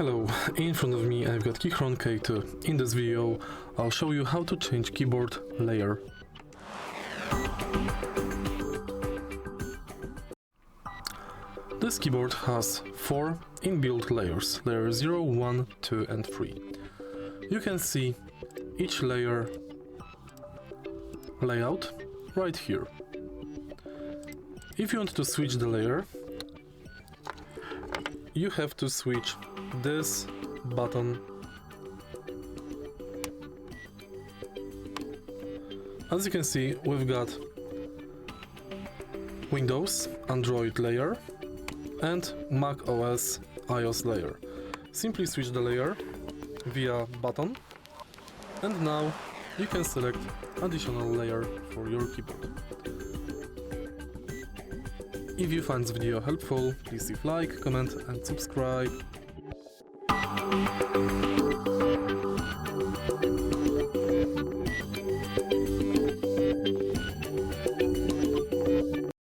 Hello, in front of me I've got KEYCHRON K2. In this video I'll show you how to change keyboard layer. This keyboard has 4 inbuilt layers, layer 0, 1, 2 and 3. You can see each layer layout right here. If you want to switch the layer, you have to switch this button. As you can see, we've got Windows, Android layer and Mac OS iOS layer. Simply switch the layer via button and now you can select additional layer for your keyboard. If you find this video helpful, please leave like, comment and subscribe.